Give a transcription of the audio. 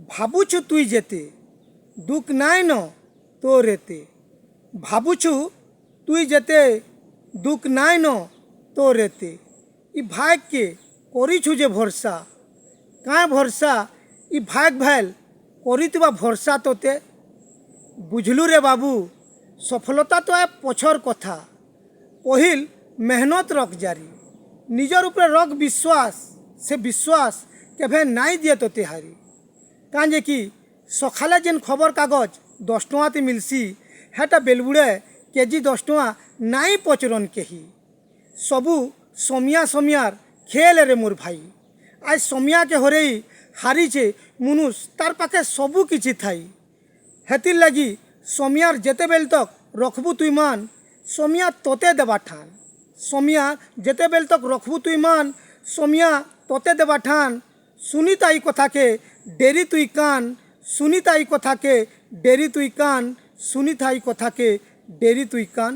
ভাবুছু তুই যেতে দুঃখ নাই ন তোর এতে। ভাবুছু তুই যেতে দুঃখ নাই ন তোর এতে। ই ভাগ্যকে করিছু যে ভরসা কাঁ ভরসা ই ভাগ ভেল করিଥିବା ভরসা তোতে। বুঝলু রে বাবু সফলতা তো পছর কথা পহিল মেহনত রখ জারি নিজের উপরে রখ বিশ্বাস সে বিশ্বাস কেভে নাই দিয়ে তোতে হারি। কাঁ যে কি সকালে যেন খবর কাগজ 10 টঙ্কাতে মিলছি হেটা বেলবুড়ে কেজি 10 টঙ্কা নাই পচরন কেহি। সবু সমিয়া সমিয়ার খেল রে মোর ভাই আজ সমিয়াকে হরেই হারিছে মুনুষ তার পাখে সবু কিছু থাই। হেতির লাগি সমিয়ার যেতেবেল তক রখবু তুই মান সমিয়া তোতে দেবা ঠান। সমিয়া যেতেবেল তক রখবু তুই মান সমিয়া তোতে দেবা ঠান। শুনিতা এই কথাকে ডেরি তুই কান শুনিতা এই কথাকে ডেরি তুই কান শুনিতা এই কথাকে ডেরি তুই কান।